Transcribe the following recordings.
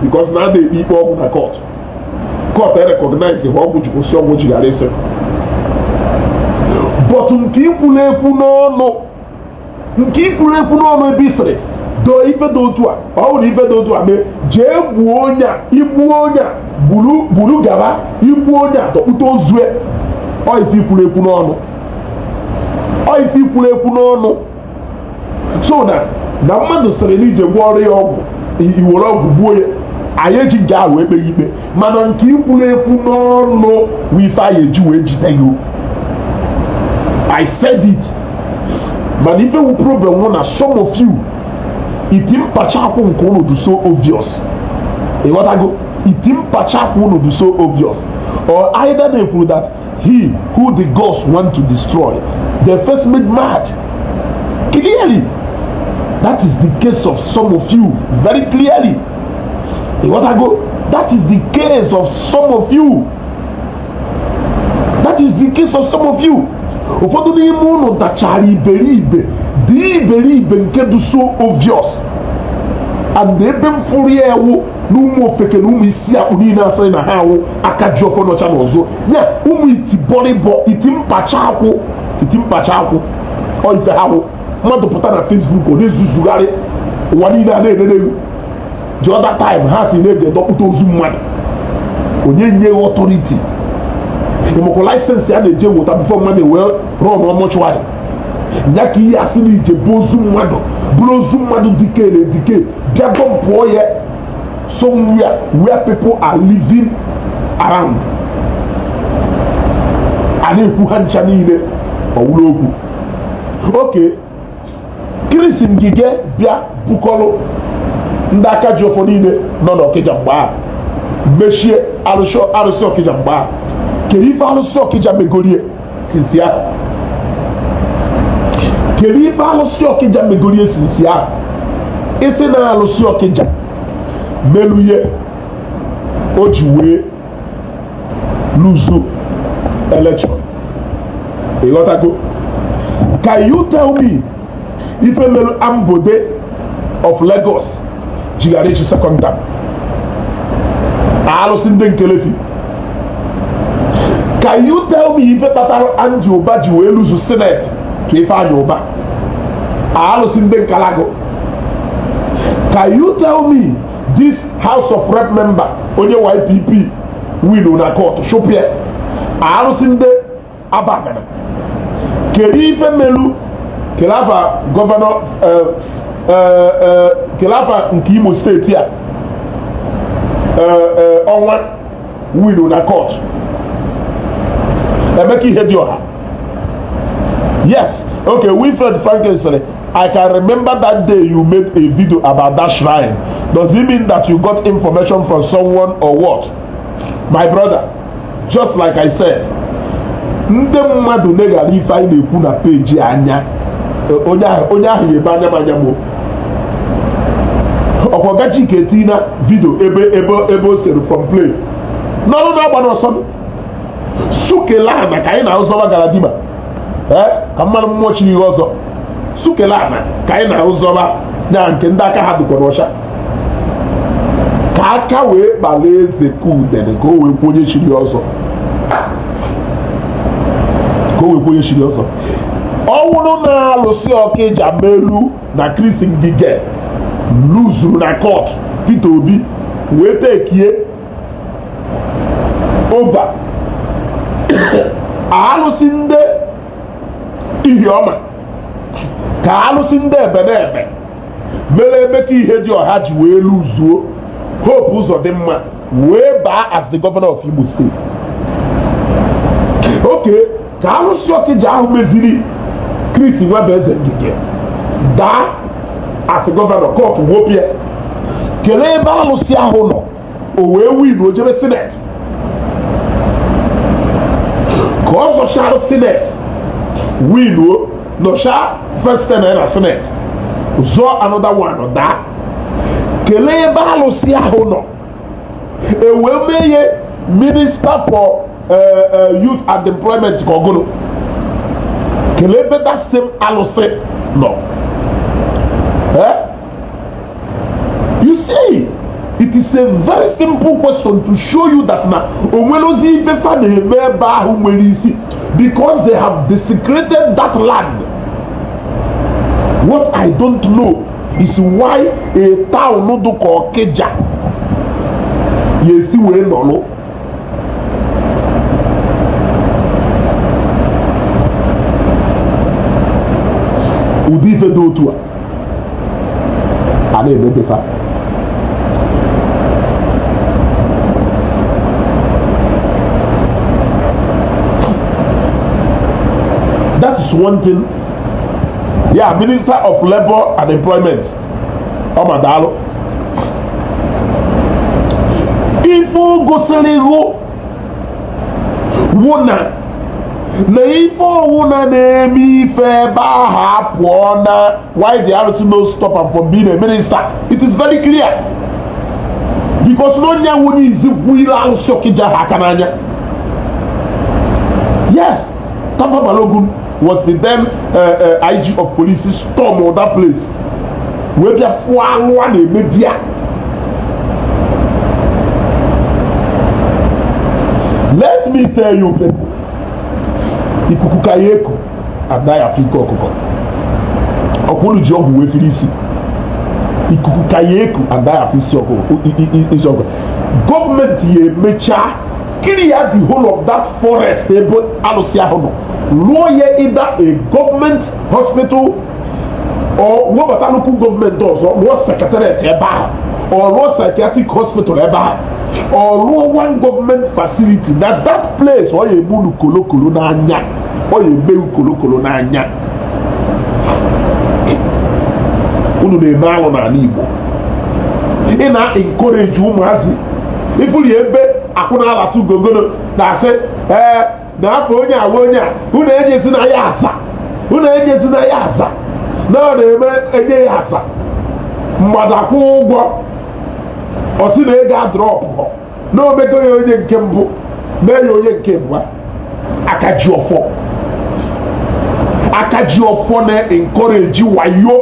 because na dey ikpe ọgwụ na court recognize ihe ọgwụ ji kwụsị ọgwụ jighara ese but nke ikwuru ekwu n'ọnụ ebe isiri doo ife dị otu a ọ bụrụ ife dị otu a mee jee gbuo onye a igbuo onye a buru gaba igbuo onye a dọkpụta ozue ọ ife ikwuru ekwu n'ọnụ so na mmadụ sịrị na ije gwọ ọrụ ya ọgwụ iwere ọgwụ gbuo ya anyị eji nke ahụ ekpeghị ikpe mana nke ikwuru ekwu n'ọnụ wife anyị eji wee jide gị. I said it. But if you problem one, some of you, it impachakwu nke unu do so obvious. What I go? It impachakwu unu do so obvious. Or either they prove that he who the gods want to destroy, they first made mad. Clearly, that is the case of some of you. Very clearly. What I go? That is the case of some of you. That is the case of some of you. Ụfọdụ n'ime unu tachara iberibe nke dị so obvious and ebe mfụrụ ya ewu n'ụmụ ofeke na ụmụ isi akpụ niile asịrị na ha awụ aka ji ọfọ n'ọcha n'ọzọ ya ụmụ iti mpacha akwụ ọ ife ha wụ mmadụ pụta na Facebook ọ na-ezuzugharị ụwa niile a na-enene the other time ha si na-eji edọpụta ozu mmadụ onye nye ọtọriti ịmụkụ laịsensị a na-eje wota bifo mmadụ wee rụọ n'ọmọchụarị ya ka ihe asị na ije bụ ozu mmadụ dike bịa dọmpụọ ya somewhere where people are living around a na-ekwu ha ncha niile ọwụrụ okwu oke kirisi ngige bịa bukọlụ ndị aka ji ọfọ niile nọ n'Ọkịja mgbe a mechie arụsị Ọkịja mgbe a kedu ife alụsị Ọkịja megorie sinsi ahụ isi na alụsị Ọkịja meluye o ji wee luzo election ịghọtago. Can you tell me ife melu Ambode of Lagos jighara echi second term alụsị ndị Nkelefi? Can you tell me ife kpatara Andy Ụba ji wee luzu Senate to Ifeanyi Ụba alụsị ndị Nkalago? Can you tell me this House of Rep member onye YPP win na court shopia alụsị ndị Abagana? Kedu ife melu Kelafa Governor Kelafa nke Imo steeti a ọnwa win na court? Emeka Ihedioha. Yes. Okay, Wilfred Franklin said, I can remember that day you made a video about that shrine. Does it mean that you got information from someone or what? My brother, just like I said, ndị mmadụ negara ife anyị na-ekwu na peji anya onye ahụ ebe anya manya mụ ọkọgachi ketina video ebe o sere from play n'ọrụ na-agba n'ọsọ Sukelana ka anyị na-ahụzọba Galadima ka mmanụ mmụọ chiri ihe ọzọ Sukelana ka anyị na-ahụzọba ya nke ndị aka ha dịkwa n'ọcha ka aka wee kpala eze Kudene ka o wee kwuo onye chiri ọzọ ọnwụrụ na-alụsị Ọkịja melu na Chris Ngige luzuru na court Peter Obi wee tekie over alụsị ndị Ihiọma ka alụsị ndị Ebenebe mere Emeka Ihedioha ji wee luzuo Hope Uzodimma wee baa as the governor of Imo State. Okay, ka alụsị Ọkịja ahụ meziri Chris Nwebeze Ngige daa as the governor court wopie kelee ebe alụsị ahụ nọ o wee win o jebe Senate ka ọ zọchara Senate win o nọcha first ten na Senate zọọ another one daa kelee ebe alụsị ahụ nọ ewee mee ye minister for youth and employment ka ọgụrụ kelee ebe that same alụsị nọ. You see, it It is a very simple question to show you that na onwelozi ife fa na-eme ebe ahụ nwere isi because they have desecrated that land. What I don't know is why a town do ka Okija yesi wee nọlụ. Ụdị ife dị otu a na-emebefa. That is one thing. Yeah, Minister of Labor and Employment, Omadalo. Ifo gosirigo wona na ifo wona na-eme ife ba ha pụọ na why the RC no stop am from being a minister. It is very clear because no nya woni izikwu ire alụsị Okija ha aka n'anya. Yes, Tafa Balogun was the then IG of police storm of that place. Where they are one media. Let me tell you people. Ikukukayeku adai Afrika okoko. Okulu jobu we filisi. Ikukukayeku adai Afrika okoko. Government ye mecha clear the whole of that forest. Ebo alusia hono. Lawyer either a government hospital or what local government does, or what secretariat or what psychiatric hospital or one government facility. That place or you mulu kolo kolo na anya or you be kolo kolo na anya. Unu ne malo na nibo. Ina encourage umazi. If you ebe akuna ala tu gogono na say na afọ onye awa onye a unu ejesi na ya asa na ọ na-eme enye ya asa mmadụ akwụ ụgwọ ọ sị na ego adrọpụ na omego ya onye nke mbụ mee ya onye nke mbụ aka ji ọfọ na-encourage wayo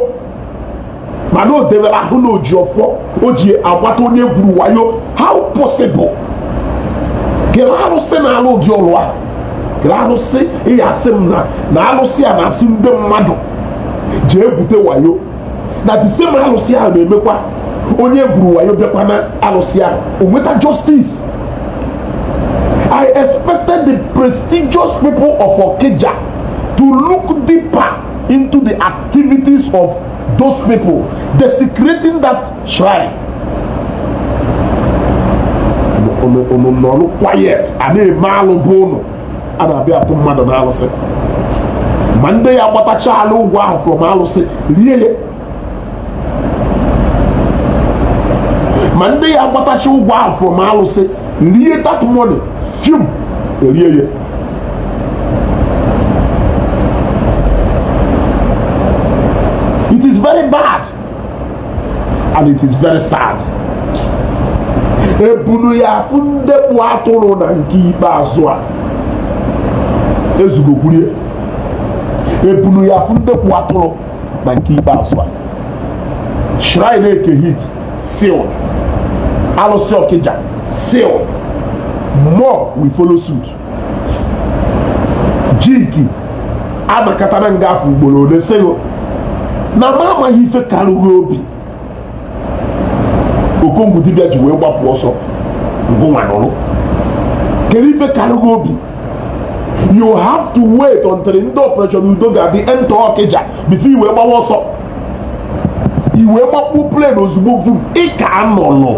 mana o debere ahụ na oji ọfọ o ji agbata onye gwuru wayo. How possible kere arụsị na alụ dị ọrụ ahụ arụsị ihe asị m na alụsị a na-asị ndị mmadụ ji ebute wayo na the same alụsị ahụ na-emekwa onye gburu wayo bịakwa na alụsị ahụ o nweta justice. I expected the prestigious people of Okija to look deeper into the activities of those people desecrating that shrine. Quiet and a malo and I'll be a mmadụ na alụsị ma ndị ya gbatacha ala ụgwọ ahụ from alụsị rie ya ma ndị ya gbatacha ụgwọ ahụ from alụsị rie that money fium erie ya. It is very bad and it is very sad. Ebunu ya afụ ndepụ atụrụ na nke ikpeazụ a Ezeugo Global ebunu ya afụ ndepụ atụrụ na nke ikpeazụ a shrine Eke Hit sealed, alụsị Okija sealed, more will follow suit. Jiki amakatana ngafu ugboro ole sego na ma amaghị ife karịrị obi Okongwu dibịa ji wee gbapụ ọsọ ngụnwa n'ọrụ. Kedu ife karịrị obi? You have to wait until ndị operation udo ga-adị enter Okija before iwe gbawa ọsọ. Iwe gbapụ plane ozugbo vum ịka anọlụ.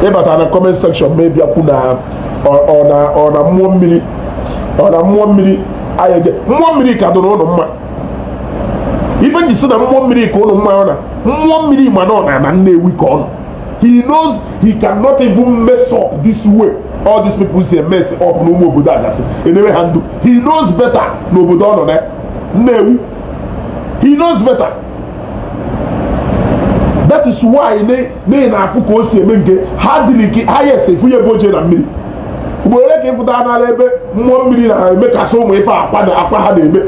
Ịbata na comment section maybe akwu na ọ na mmụọ mmiri ayege mmụọ mmiri ka dụrụ ụlọ mma. Even the son of mmiri ka ụlọ mma ọ na mmụọ mmiri ma na na Nnewi ka ọ nọ. He knows he cannot even mess up this way. All these people say mess up n'ụmụ obodo agasị enewe ha ndụ. He knows better n'obodo ọ nọ na Nnewi. He knows better. That is why na-afụ ka o si eme nke ha dịrị ha ya ese funye boje na mmiri. Ugboro ka ịfụta n'ala ebe mmụọ mmiri na-eme kasị ụmụ ife akwa ha na-eme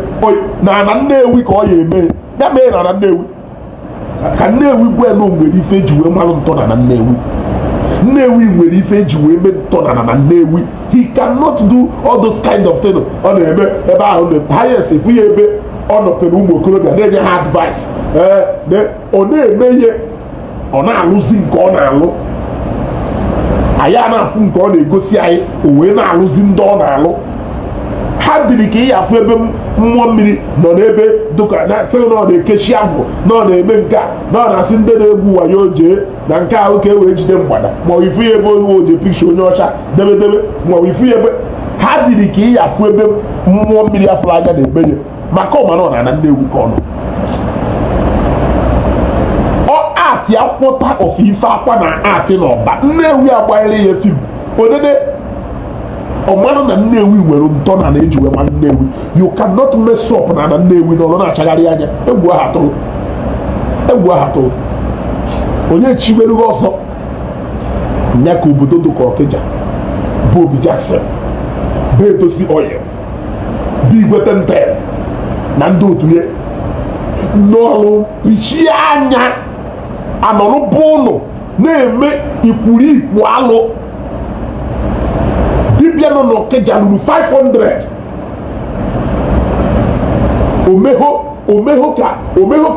na Nnewi ka ọ ya eme. ya mee na Nnewi ka Nnewi bụ elu nwere ife eji wee malụ ntọ na Nnewi. Nnewi nwere ife eji wee mee ntọ na Nnewi. He cannot do all those kind of things ọ na-eme ebe ahụ na highest efu ya ebe ọ nọfere ụmụ okorobịa na-enye ha advice ọ na-eme ihe ọ na-alụzi nke ọ na-alụ anyị a na-afụ nke ọ na-egosi anyị o wee na-alụzi ndị ọ na-alụ. Ha dịrị ka ihe afụ ebe mmụọ mmiri nọ n'ebe dụka na sị na ọ na-ekechi agwụ na ọ na-eme nke a na ọ na-asị ndị na-egwu wayo jee na nke ahụ ka e wee jide mgbada ma ọ ifu ya ebe owe oje pikcha onye ọcha debedebe ma ọ ifu ya ebe ha dịrị ka ihe afụ ebe mmụọ mmiri afụrụ anya na-eme ya maka ọma na ọ na Nnewi ka ọ nọ. Atị akwụkwọ of ife akwa na atị n'ọba Nnewi agbanyere ya fim odede ọmarụ na Nnewi nwere ntọ na eji wee ma Nnewi. You cannot mess up na Nnewi n'ọlụ na-achagharị anya. Egwu aha tụrụ onye chiwere ọzọ nya ka obodo dụka Ọkịja bụ Obi Jackson bụ Etosi Oye bụ Igwete Ntel na ndị otu ya n'ọrụ pichie anya anọrụ bụ ụnụ na-eme ikwuru alụ. Dibịa nọ n'Ọkịja lụrụ 500 omehọ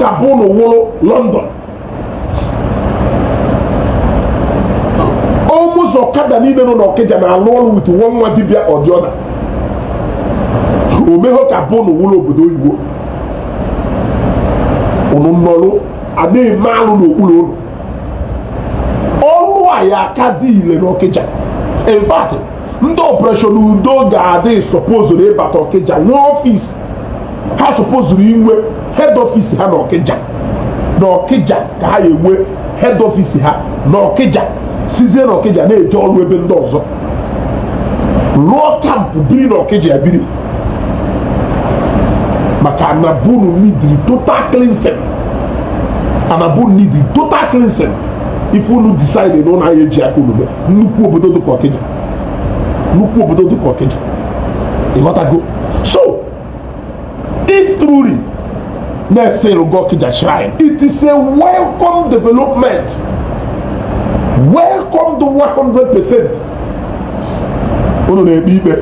ka bụ ụnụ wụrụ London. Almost ọkada niile nọ n'Ọkịja na-alụ ọrụ with nwa dibịa ọdịọna. Omehọ ka bụ ụnụ wụrụ obodo oyibo ụnụ nnọrụ adịghị eme alụ n'okpuru ụlọ. Ọrụ a ya aka dị ile n'Ọkịja. In fact, ndị operation udo ga-adị sọpozuru ịbata Ọkịja nwee ọfisi ha sọpozuru inwe head office ha n'Ọkịja ka ha enwe head office ha n'Ọkịja sizie n'Ọkịja na-eje ọrụ ebe ndị ọzọ lụọ kampụ biri n'Ọkịja ebiri maka Anabunu nidiri total cleansing. Anabunu nidiri total cleansing if unu decide na ụlọ anyị eji aka unu nnukwu obodo dịka Ọkịja ịghọtago. So if truly na-ese Ịrụgo Ọkịja shrine, it is a welcome development, welcome to 100%. Unu na-ekpe ikpe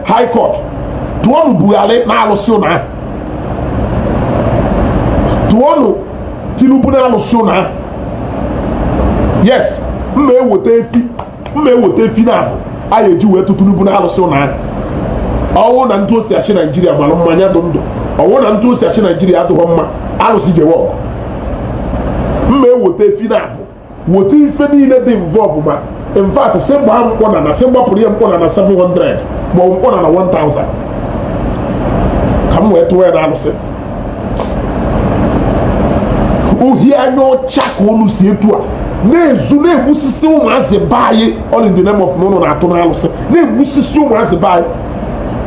high court tụọnụ Buhari na-alụsị ụnụ ahụ, tụọnụ Tinubu na-alụsị ụnụ ahụ. Yes, mma eweta efi na-abụ a ga-eji wee tụ Tinubu na-alụsị ụnụ ahụ. Ọwụ na ntụ osi achị Naijiria mara mmanya dụ ndụ, ọwụ na ntụ osi achị Naijiria adụghọ mma alụsị jewe. Mma eweta efi na-abụ weta ife niile dị involve ma in fact sị mgbe ha mkpọna na sị gbapụrụ ya mkpọna na 700 ma ọ mkpọna na 1000 ka m wee tụọ ya na alụsị. Ohi anya ọcha ka unu si etu a na-egbusisi ụmụazị be anyị all in the name of ụnụ na-atụ na alụsị, na-egbusisi ụmụazị be anyị.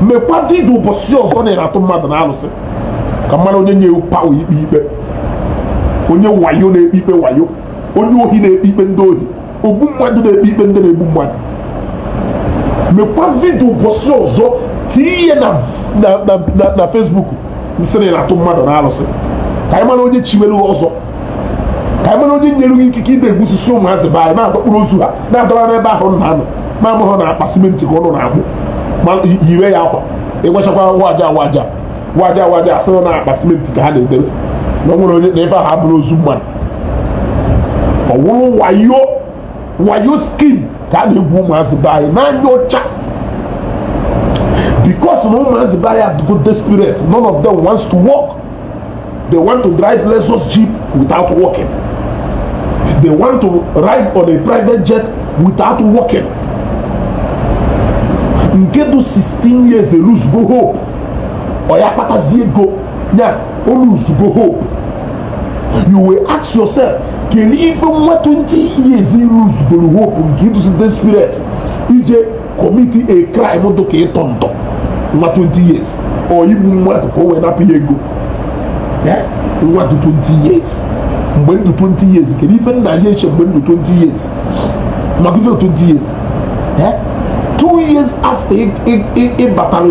Mekwa vidio ụbọchị ọzọ na-atụ mmadụ na alụsị ka mmadụ onye nye pawa ikpe, onye wayo na-ekpe ikpe wayo, onye ohi na-ekpe ikpe ndị ohi, ogbu mmadụ na-ekpe ikpe ndị na-egbu mmadụ. Mekwa vidio ụbọchị ọzọ tinye na Facebook nsị na-atụ mmadụ na alụsị ka anyị mara onye chiwere ọzọ, ka anyị mara onye nyere gị ikike ide egwusisi ụmụazị be anyị na-akpọkpụrụ ozu ha na-adọra n'ebe ahụ nna anọ ma amụhụ na akpa simenti ka ọnụ na-agbụ ma yiwe ya akwa ịgwachakwa waja asịrị na akpa simenti ka ha na-edebe na ọ nwere onye na ebe ahụ abụrụ ozu mmadụ. Ọ wụrụ wayo skin ka a na-egwu ụmụazị be anyị n'anya ọcha because na ụmụazị be anyị adịgo desperate. None of them wants to work. They want to drive Lexus Jeep without working. They want to ride on a private jet without working. Nke do 16 years they lose go hope. Oya kpatazie ego nya o lose go hope. You will ask yourself, can even 20 years you lose go hope nke do desperate ije commit a crime do ka ịtọntọ nwa 20 years or igbu mmadụ ka o wee napụ ya ego. Nwa do 20 years mgbe ndụ 20 years kedu ife nna ya eche mgbe ndụ 20 years maka ife 20 years 2 years after ị batara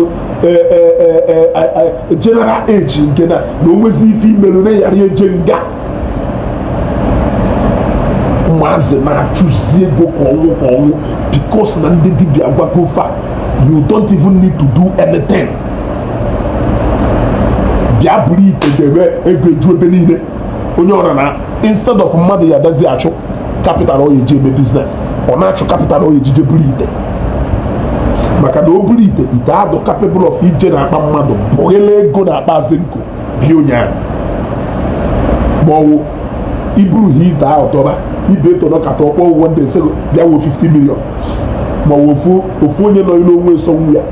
general age nke na onwezi ife imerụ na yara eje nga ụmụazị na-achụzi ego ka ọnwụ because na ndị dibịa gwagofa you don't even need to do anything. Bịa buru ite ga-eme ego eju ebe niile onye ọra na instead of mmadụ ya adazi achụ capital ọ eji eme business ọ na-achụ capital ọ ejije buru ite maka na o buru ite adụ capable of ije na akpa mmadụ bụghele ego na akpa zinko bịa onyeahụ ma ọwụ iburu ha ite ahụ tọba ibe etọrọ kata ọkpọ ụgwọ ndị ese bịa wụ 50 million ma ofu onye nọ ilu onwe nsogbu ya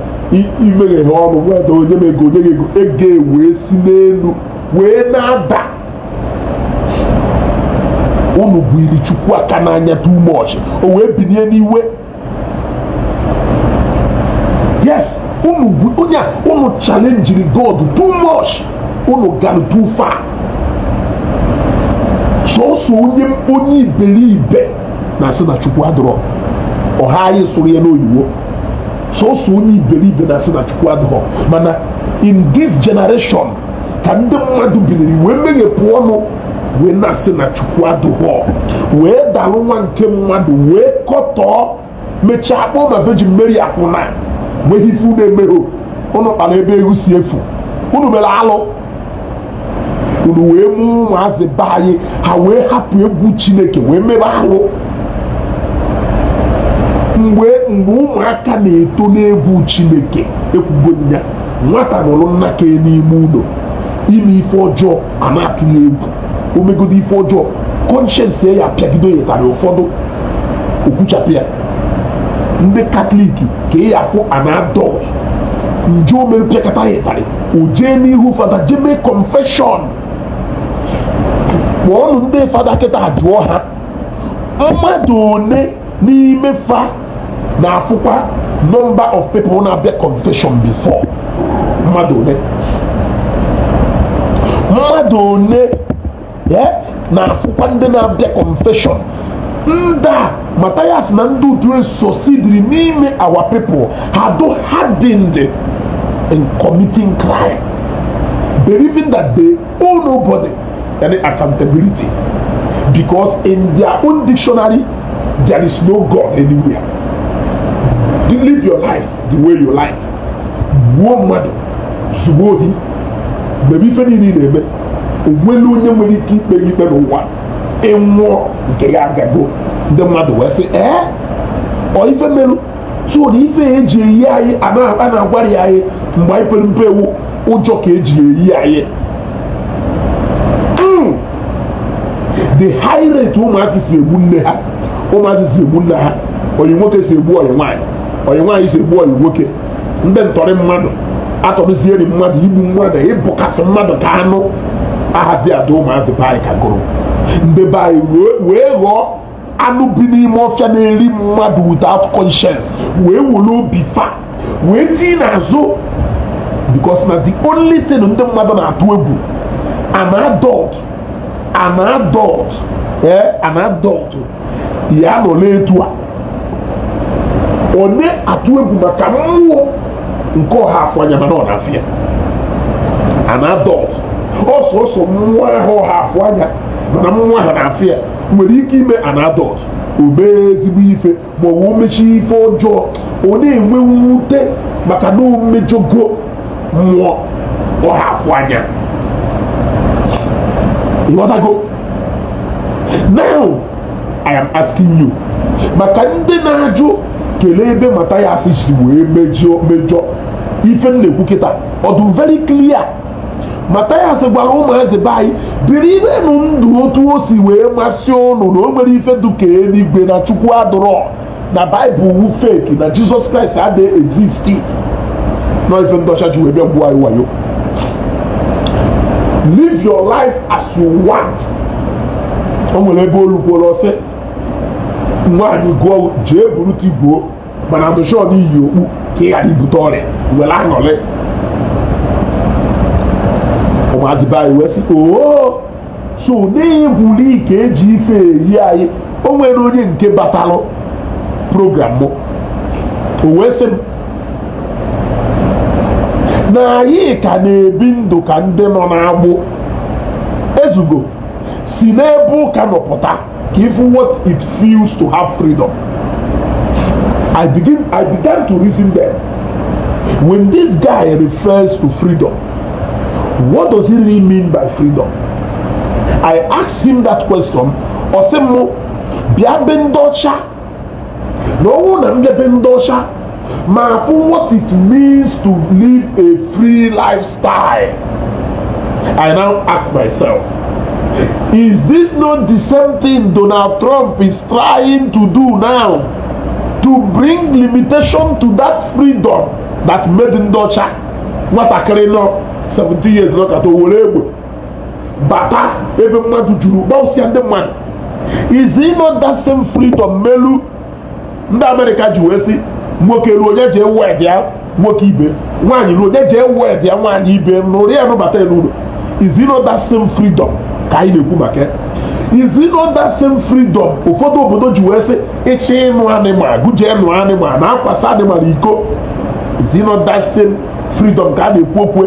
imeghe ha ọrụ weda onye m ego onye gị ego wee si n'elu wee na-ada unu bụ iri chukwu aka n'anya too much o wee binye n'iwe. Yes, unu challenge God too much, unu got too far. So onye iberibe na asị na chukwu adọrọ ọha anyị sụrụ ya n'oyibo so onye iberibe na asị na chukwu adọrọ mana in this generation ka ndị mmadụ biliri wee meghepụ ọnụ wee na-asị na chukwu adọrọ wee dalụ nwa nke mmadụ wee kọtọọ mechaa akpọ ma Virgin Mary akwụna wee ifu na-emegho unu kpara ebe egwu si efu unu mere alụ unu wee mụ ụmụazị be anyị ha wee hapụ egwu Chineke wee mere alụ mgbe ụmụaka na-eto n'egwu Chineke ekwugo nya nwata nọrọ nnaka n'ime ụlọ ime ife ọjọọ a na-atụ ya egwu omegodo ife ọjọọ conscience ya apịagido yetara ụfọdụ okwuchapụ ya. Ndị Katọlik ka ị afụ an adult nje omere pịakata yetara o jee n'ihu fada jee mee confession kpọọnụ ndị fada kịta jụọ ha mmadụ one n'ime fa na-afụkwa number of people na-abịa confession before mmadụ one na-afụkwa ndị na-abịa confession. Nda Matthias na ndị utu succeeded n'ime our people had hardened in committing crime, believing that they owe nobody any accountability because in their own dictionary there is no God anywhere. You live your life the way you like. Gbuo mmadụ zugbo ohi mebe ife niile na-eme onwere onye nwere ike ikpe ikpe n'ụwa ịnwụọ nke ya agago. Ndị mmadụ wee sị ọ ife merụ so na ife eji eyi anyị a na-agwara ya anyị mgbe anyị pere mpe ewu ụjọ ka eji eyi anyị. The high rate ụmụazị si egbu nne ha onye nwoke si egbu onye nwaanyị si egbu onye nwoke. Ndị ntọrị mmadụ atọrụzieri mmadụ igbu mmadụ ịbụkasị mmadụ ka anụ ahazi ada ụmụazị be anyị ka gụrụ ndị be anyị wee ghọọ anụ bi n'ime ọfịa na-eri mmadụ without conscience wee were obi fa wee tii n'azụ because na the only thing ndị mmadụ na-atụ egwu an adult ya nọla etu a onye atụ egwu maka mmụọ nke ọha afọ anya mana ọ na-afịa an adult ọsọsọ mmụọ ahụ ọha afọ anya mana mmụọ ahụ na-afịa nwere ike ime an adult o mee ezigbo ife ma ọ bụ mechi ife ọjọọ ọ na-enwe mwute maka na o mejogo mmụọ ọha afọ anya. Ịghọtago? Now I am asking you maka ndị na-ajụ kelee ebe Matthias si wee mejọ ife m na-ekwu kịta ọ dị very clear. Matthias gwara ụmụazị be anyị biri ibe nụ ndụ otu o si wee masị ụnụ na o nwere ife dụka eluigwe na chukwu adụrọ na Baịbụl wu fake na Jizọs Kraịst adịghị exist na ife ndọcha ji wee bịa gbuo anyị wayo. Live your life as you want. O nwere ebe olu kwuru ọsị nwaanyị gụọ jee buru tigbuo mana ndụchọ n'iyi okpu ka ị ghara ibute ọrịa were aṅụrị. Ụmụazị be anyị wee sị oo so n'egwuli ka eji ife eyi anyị. O nwere onye nke batalụ program m o wee sị m na anyị ka na-ebi ndụ ka ndị nọ n'agbụ. Ezeugo si n'ebe ụka nọpụta ka ịfụ what it feels to have freedom. I began to reason there. When this guy refers to freedom, what does he really mean by freedom? I asked him that question. Osemo bia bendosha. No na mbia bendosha. Ma for what it means to live a free lifestyle. I now ask myself, is this not the same thing Donald Trump is trying to do now, to bring limitation to that freedom that made in Dutcha? What I carry now 70 years ago at Owerebo Bata ebe mmadụ juru bausi and the man. Is it not that same freedom melu ndị America ji wee sị nwoke ruo onye je wed ya nwoke ibe, nwaanyị ruo onye je wed ya nwaanyị ibe n'ụrụ ya nụbata n'ụlọ? Is it not that same freedom ka anyị na-ekwu maka? Is it not that same freedom ụfọdụ obodo ji wee sị ịchị ịnụ anịmal, gụje ịnụ anịmal na akwasa anịmal iko? Is it not that same freedom ka a na-ekwu okwu?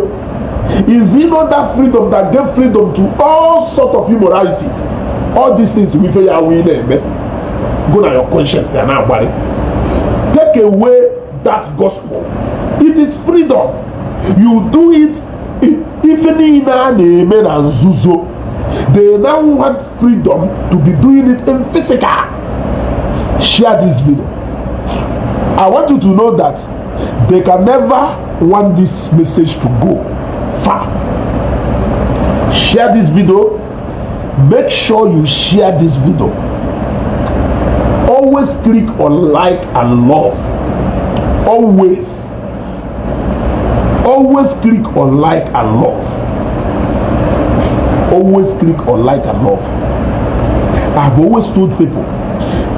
Is it not that freedom that gave freedom to all sort of immorality? All these things we feel are we name. Go na your conscience and now worry. Take away that gospel. It is freedom. You do it even in a name and zuzo. They now want freedom to be doing it in physical. Share this video. I want you to know that they can never want this message to go far. Share this video. Make sure you share this video. Always click on like and love. Always click on like and love. Always click on like and love. I've always told people,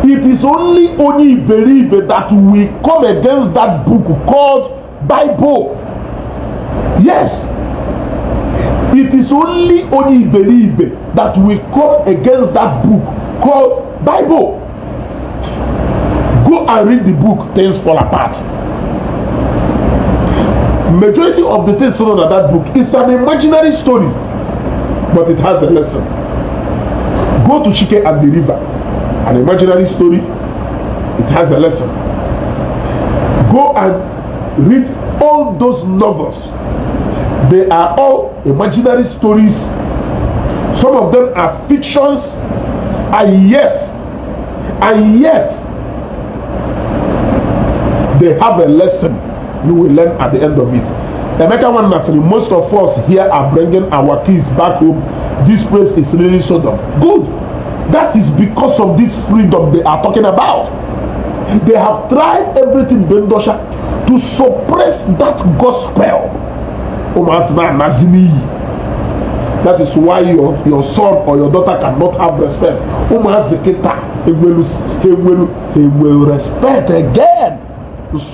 it is only Iberibe that will come against that book called Bible. Yes, it is only Iberibe that will come against that book called Bible. Go and read the book, Things Fall Apart. Majority of the things found in that book is an imaginary story, but it has a lesson. Go to Eke and the River, an imaginary story, it has a lesson. Go and read all those novels. They are all imaginary stories. Some of them are fictions, and yet they have a lesson you will learn at the end of it. Emeka one Nasiri, most of us here are bringing our kids back home. This place is really Sodom. Good. That is because of this freedom they are talking about. They have tried everything, Bendosha, to suppress that gospel. That is why your son or your daughter cannot have respect. He will respect again. What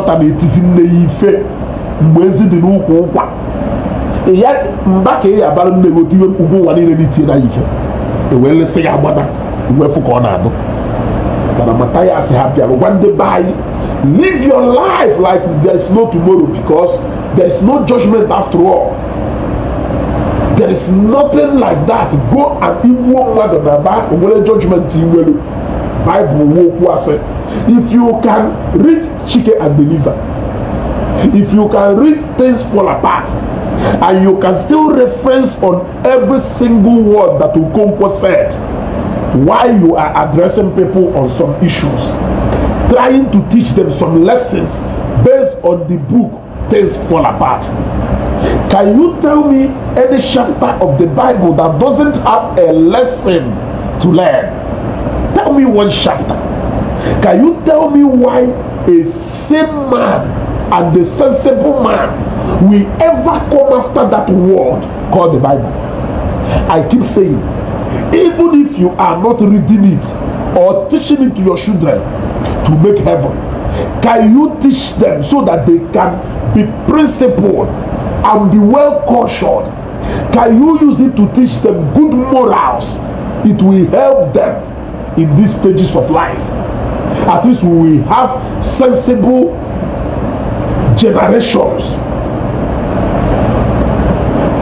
am it is in the ife? Mwezi di nuku ukwa. Eya mbake ya baru negotiwe ugu wani neniti na ife. Ewele se ya wada. Uwefu kona ado. But Mataya is happy. One day by, live your life like there's no tomorrow, because there's no judgment after all. There is nothing like that. Go and equal one another. When judgment will Bible will say, if you can read Eke and Deliver, if you can read Things Fall Apart, and you can still reference on every single word that Okonkwo said, while you are addressing people on some issues, trying to teach them some lessons based on the book Things Fall Apart. Can you tell me any chapter of the Bible that doesn't have a lesson to learn? Tell me one chapter. Can you tell me why a sane man and a sensible man will ever come after that word called the Bible? I keep saying, even if you are not reading it or teaching it to your children to make heaven, can you teach them so that they can be principled and be well cautioned? Can you use it to teach them good morals? It will help them in these stages of life. At least we will have sensible generations.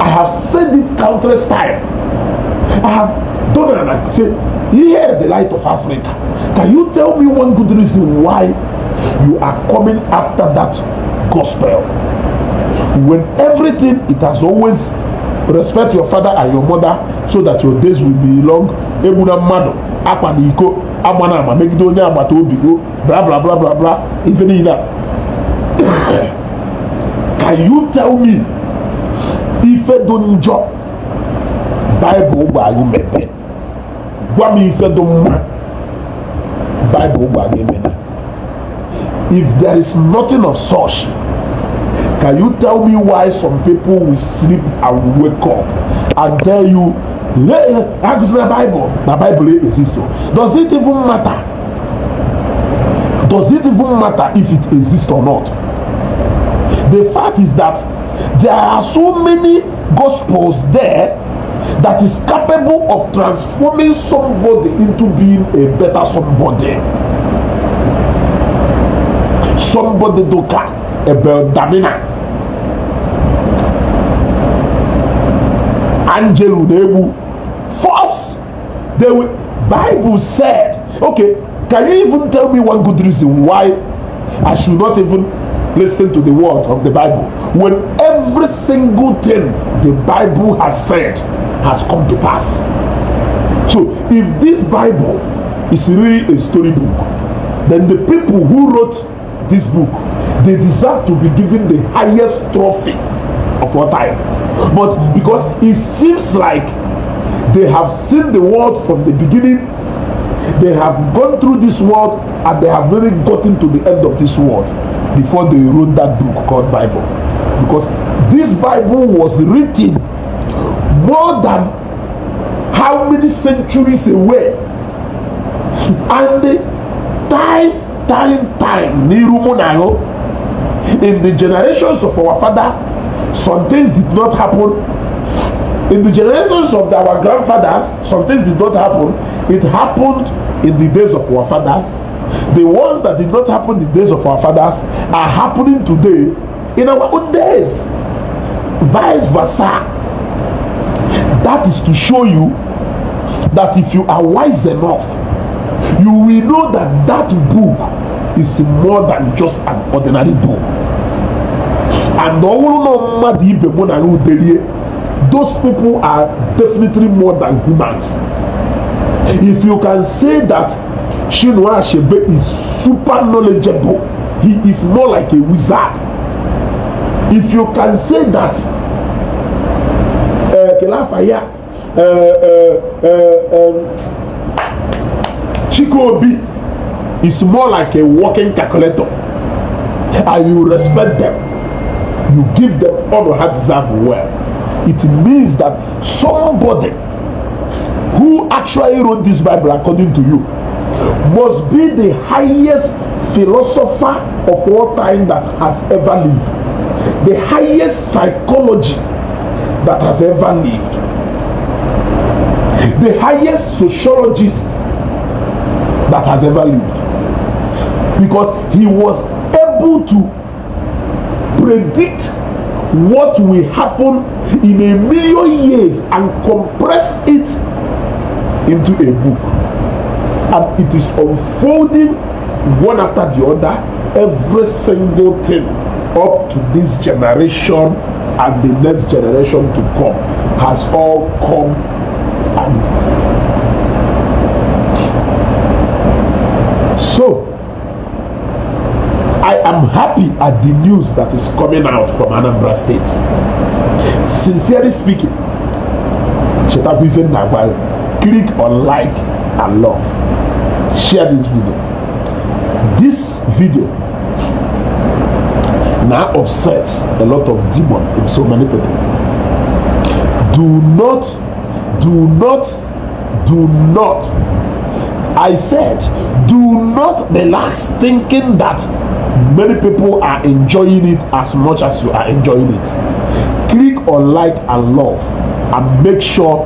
I have said it countless times. I have done it and I say, here the light of Africa. Can you tell me one good reason why you are coming after that gospel? When everything, it has always respect your father and your mother so that your days will be long. Ebuna mano, apaniko, abanama, make do nya abato bigo, blah blah blah blah blah. Even in that, can you tell me if I don't job Bible by you mepe? What me if I don't Bible by you mepe? If there is nothing of such, can you tell me why some people will sleep and wake up and tell you, Agu Na Bible, the Bible exists? Does it even matter? Does it even matter if it exists or not? The fact is that there are so many gospels there that is capable of transforming somebody into being a better somebody. Somebody doka ebe damina angel unebu first the Bible said, okay, can you even tell me one good reason why I should not even listen to the word of the Bible when every single thing the Bible has said has come to pass? So if this Bible is really a storybook, then the people who wrote this book, they deserve to be given the highest trophy of all time. But because it seems like they have seen the world from the beginning, they have gone through this world and they have really gotten to the end of this world before they wrote that book called Bible. Because this Bible was written more than how many centuries away, and the time in the generations of our father, some things did not happen. In the generations of our grandfathers, some things did not happen. It happened in the days of our fathers. The ones that did not happen in the days of our fathers are happening today in our own days. Vice versa. That is to show you that if you are wise enough, you will know that that book is more than just an ordinary book. And those people are definitely more than humans. If you can say that Chinua Achebe is super knowledgeable, he is more like a wizard. If you can say that Chiko Obi is more like a walking calculator, and you respect them, you give them all the deserve well, it means that somebody who actually wrote this Bible, according to you, must be the highest philosopher of all time that has ever lived, the highest psychology that has ever lived, the highest sociologist that has ever lived, because he was able to predict what will happen in 1,000,000 years and compress it into a book, and it is unfolding one after the other. Every single thing up to this generation and the next generation to come has all come. And so I am happy at the news that is coming out from Anambra State. Sincerely speaking, click on like and love. Share this video. This video now upset a lot of demons in so many people. Do not, I said, do not relax thinking that many people are enjoying it as much as you are enjoying it. Click on like and love and make sure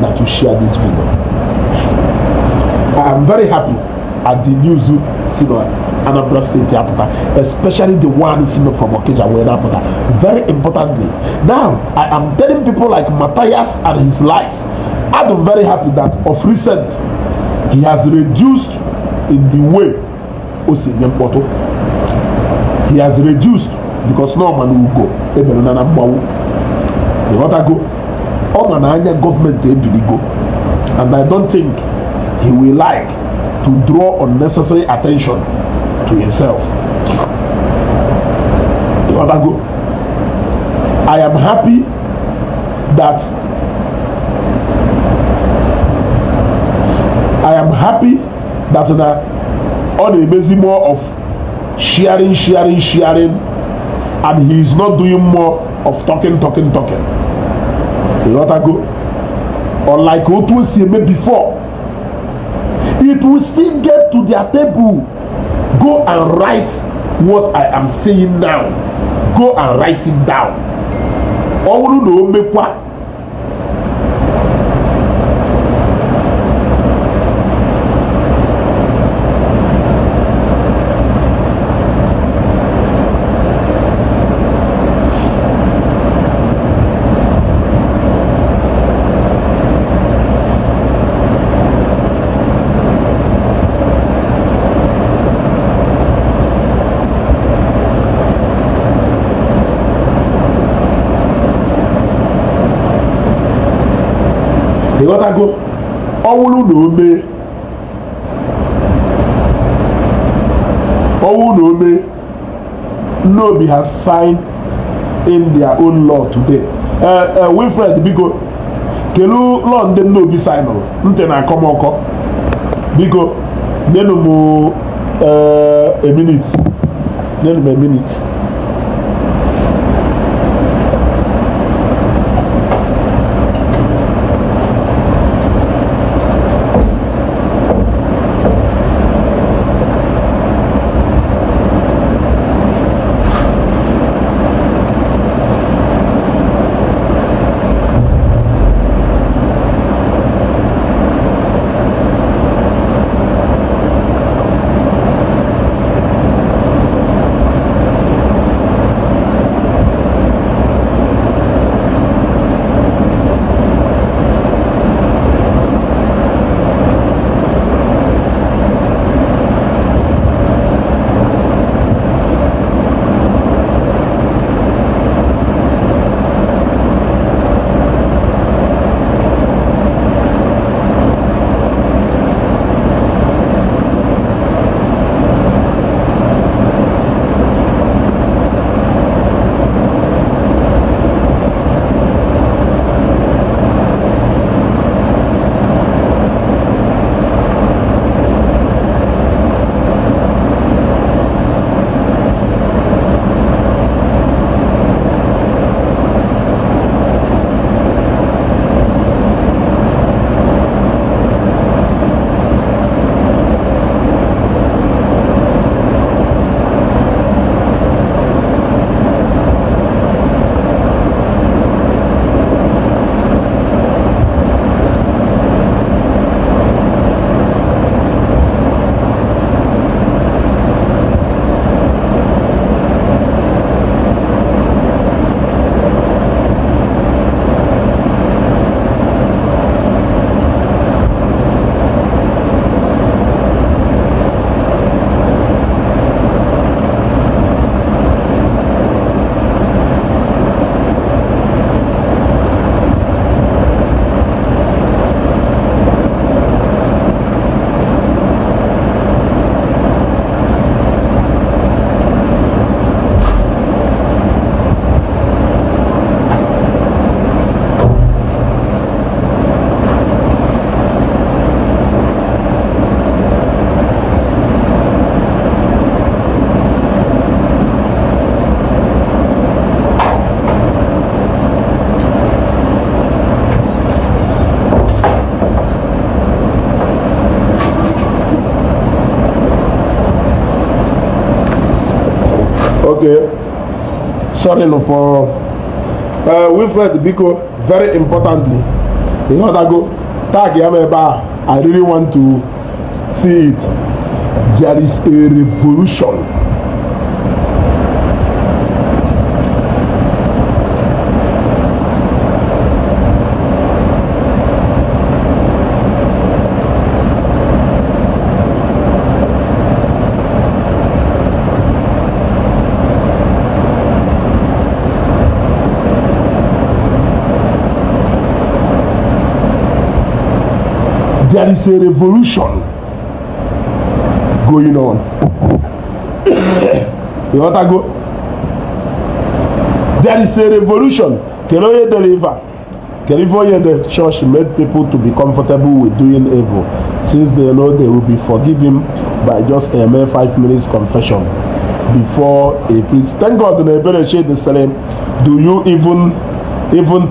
that you share this video. I am very happy at the news Anambra State Apota, especially the one from Okija where Apota. Very importantly, now I am telling people like Matthias and his lies. I'm very happy that of recent he has reduced in the way he has reduced because no man will go. You want to go? All man government will go, and I don't think he will like to draw unnecessary attention to himself. You want to go? I am happy that all the amazing more of sharing, and he is not doing more of talking. You want to go? Unlike what we see before, it will still get to their table. Go and write what I am saying now. Go and write it down. They got to go. Nobody has signed in their own law today. Wilfred Bigo, Kelu law them no be sign on. Ntena komoko. Bigo, then a minute. Okay, sorry no for Wilfred Biko, very importantly, you know that go tag Yameba. I really want to see it. There is a revolution. There is a revolution going on. You want to go? There is a revolution. Keroye deliver. Keroye the church made people to be comfortable with doing evil, since they know they will be forgiven by just a mere 5 minutes confession before a priest. Thank God the better shade the same. Do you even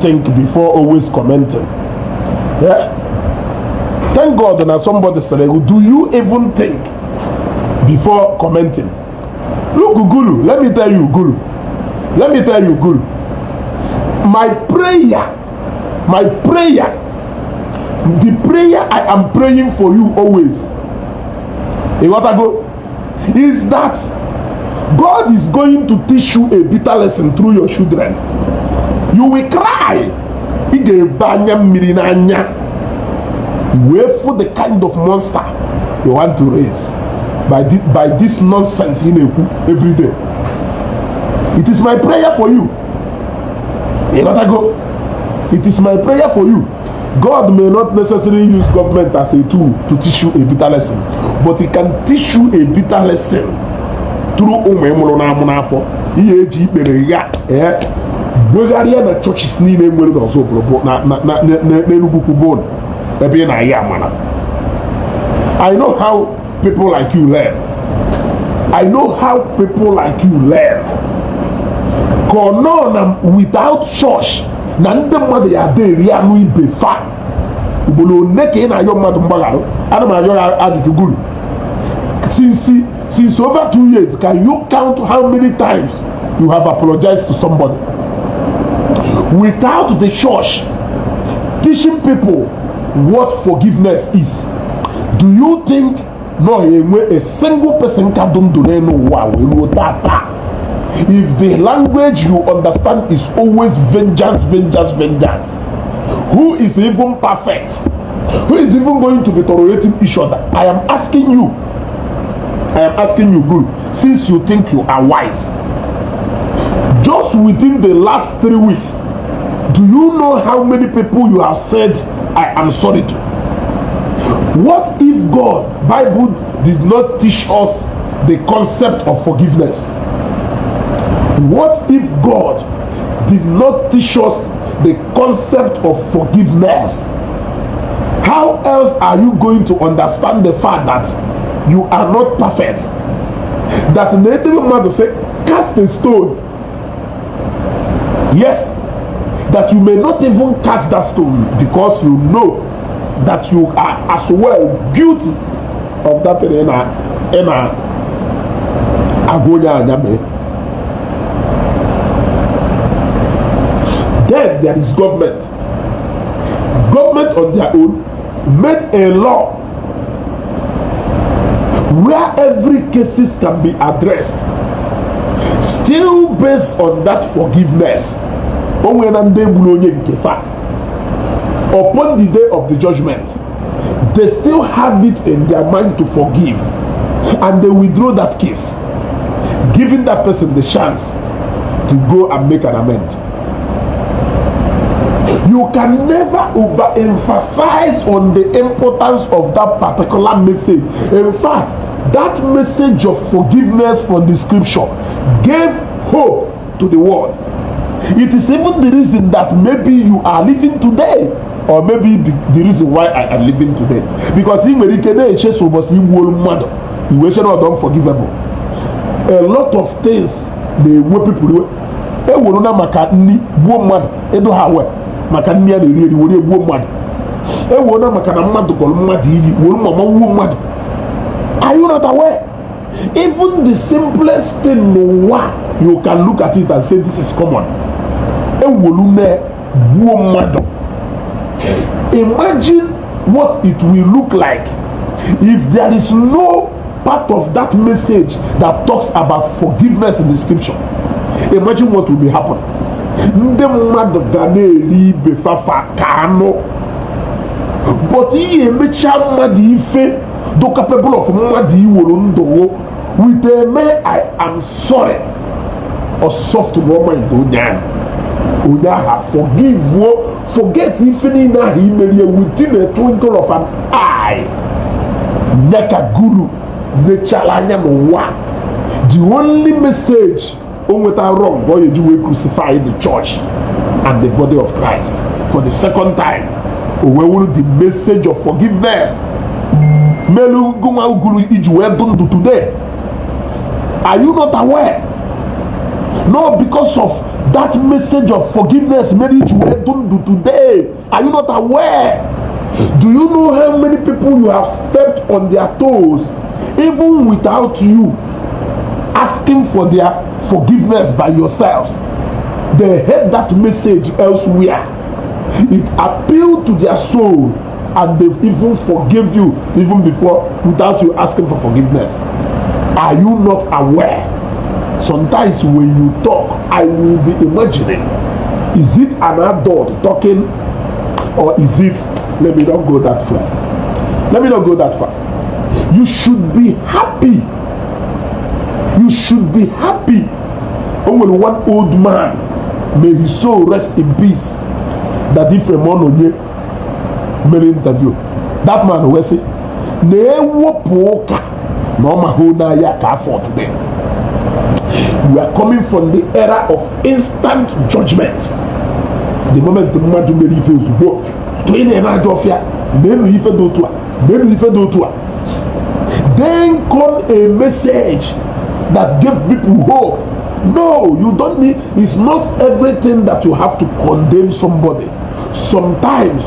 think before always commenting? Yeah. Thank God that somebody said, do you even think before commenting? Look, Gulu, let me tell you, Gulu. My prayer, the prayer I am praying for you always, is that God is going to teach you a bitter lesson through your children. You will cry. Wait for the kind of monster you want to raise by this nonsense in every day. It is my prayer for you. It is my prayer for you. God may not necessarily use government as a tool to teach you a bitter lesson, but He can teach you a bitter lesson through churches I know how people like you learn. Without church, since over 2 years, can you count how many times you have apologized to somebody? Without the church teaching people what forgiveness is, do you think a single person can do that? If the language you understand is always vengeance, who is even perfect? Who is even going to be tolerating each other? I am asking you, good, since you think you are wise, just within the last 3 weeks, do you know how many people you have said, I am sorry to? What if God, Bible, did not teach us the concept of forgiveness? What if God did not teach us the concept of forgiveness? How else are you going to understand the fact that you are not perfect? That native man say, cast a stone. Yes, that you may not even cast that stone because you know that you are as well guilty of that Agu Na Eche Mba. Then there is government. Government on their own made a law where every cases can be addressed, still based on that forgiveness. Upon the day of the judgment, they still have it in their mind to forgive, and they withdraw that case, giving that person the chance to go and make an amend. You can never overemphasize on the importance of that particular message. In fact, that message of forgiveness from the scripture gave hope to the world. It is even the reason that maybe you are living today, or maybe the reason why I am living today. Because in America, you are unforgivable. A lot of things they were people Makania really woman. Are you not aware? Even the simplest thing you can look at it and say this is common. Imagine what it will look like if there is no part of that message that talks about forgiveness in the scripture, imagine what will be happening. Ndị mmadụ ga na-eri ibe fafa ka anụ, but ihe emecha mmadụ ife do capable of mmadụ iworo ndụ with a man I am sorry or soft woman onyaha forget ife niile ahụ imeri within a twinkle of an eye. Nyaka guru nechala anya n'ụwa. The only message on with our wrong, boy, you will crucify the church and the body of Christ for the second time. Where will the message of forgiveness? Melu guma guru ijuwe dundu today. Are you not aware? No, because of that message of forgiveness, many ijuwe dundu today. Are you not aware? Do you know how many people you have stepped on their toes, even without you asking for their forgiveness by yourselves? They heard that message elsewhere. It appealed to their soul, and they've even forgive you even before without you asking for forgiveness. Are you not aware? Sometimes when you talk, I will be imagining, is it an adult talking, or is it, let me not go that far. Let me not go that far. You should be happy. You should be happy. Only one old man, may his soul rest in peace, that if a man on you made interview, that man will say, "Ne poka no mahona ya ka for today." We are coming from the era of instant judgment. The moment the man do me feels go to in an adofia, then if do to, then if do to. Then come a message that give people hope. No, you don't need. It's not everything that you have to condemn somebody. Sometimes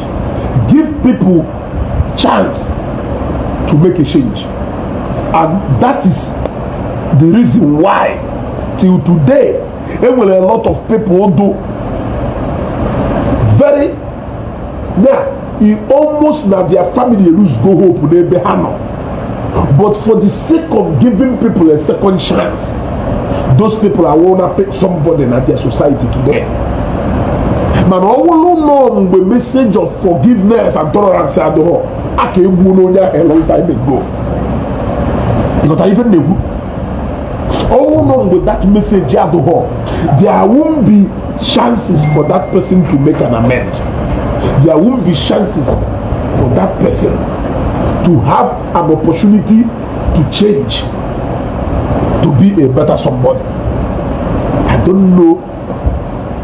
give people chance to make a change, and that is the reason why till today a lot of people do very almost now their family lose go hope they behano, but for the sake of giving people a second chance, those people are wanna pick somebody in their society today. Man, all know the message of forgiveness and tolerance I came a long time ago. Because I even know all know with that message there won't be chances for that person to make an amend. There won't be chances for that person to have an opportunity to change, to be a better somebody. I don't know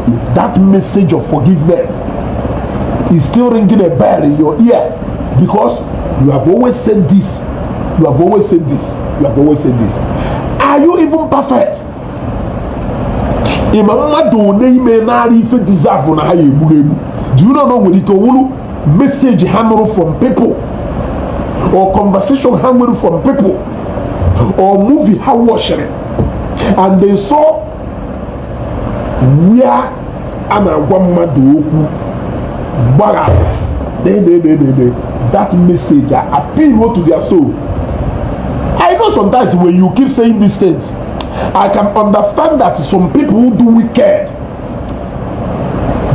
if that message of forgiveness is still ringing a bell in your ear, because you have always said this, you have always said this, you have always said this. Are you even perfect? Do you not know when it will message handle from people, or conversation handle from people, or movie how watching it, and they saw where that message appeal to their soul. I know sometimes when you keep saying these things, I can understand that some people who do wicked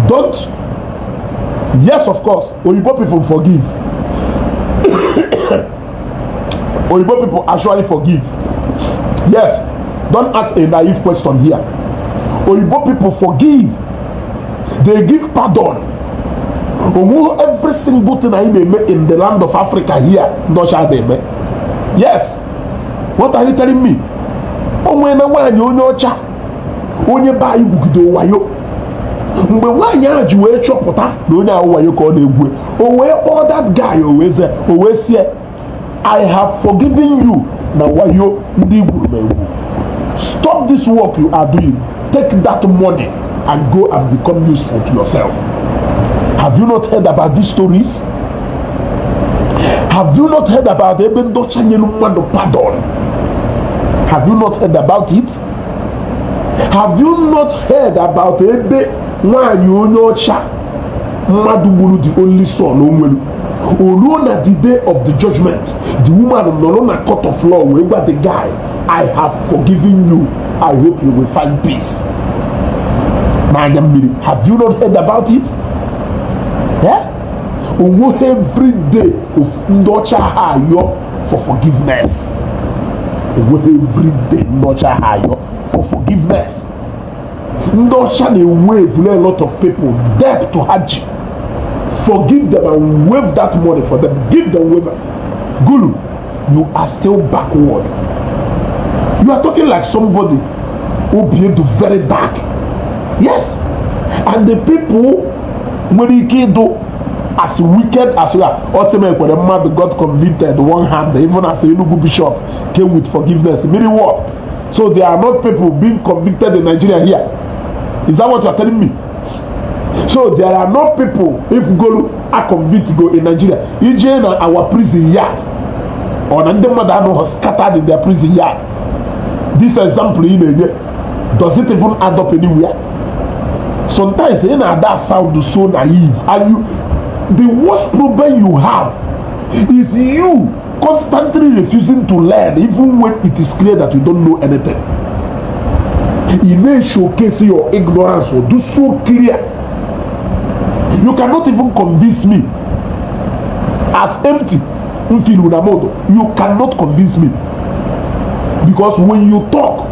don't. Yes, of course, Oyibo people forgive. Oyibo people actually forgive. Yes, don't ask a naive question here. Oyibo people forgive. They give pardon. Every single thing I may make in the land of Africa here, no shall they make. Yes. What are you telling me? When I want you know cha, onye buy bugido wayo. Mgbe nwanyị a ji wee chọpụta na onye ahụ wayo ka ọ na-egwu, o wee all that guy o wee sie, I have forgiven you na wayo ndị gwuru m egwu. Stop this work you are doing. Take that money and go and become useful to yourself. Have you not heard about these stories? Have you not heard about Eben Dochanyelu Mando pardon? Have you not heard about it? Have you not heard about Ebe Nwanyi Onyocha Mmadubulu, the only son Onwelu? Alone at the day of the judgment, the woman no longer court of law will go the guy, I have forgiven you. I hope you will find peace. Have you not heard about it? Yeah? Every day of ndocha hayo for forgiveness. Every day ndocha hayo for forgiveness. Ndocha they wave a lot of people debt to Haji. Forgive them and wave that money for them. Give them waiver. Gulu, you are still backward. You are talking like somebody who be very dark. Yes. And the people when he can do as wicked as you are. Also, when the man got convicted, one hand, even as a Enugu bishop came with forgiveness. Meaning what? So there are not people being convicted in Nigeria here. Is that what you are telling me? So there are not people, if Golu are convicted go in Nigeria, in our prison yard, or the mother was scattered in their prison yard. This example does it even add up anywhere? Sometimes that sound so naive, and you, the worst problem you have is you constantly refusing to learn, even when it is clear that you don't know anything. It may showcase your ignorance or do so clear. You cannot even convince me as empty. You cannot convince me, because when you talk,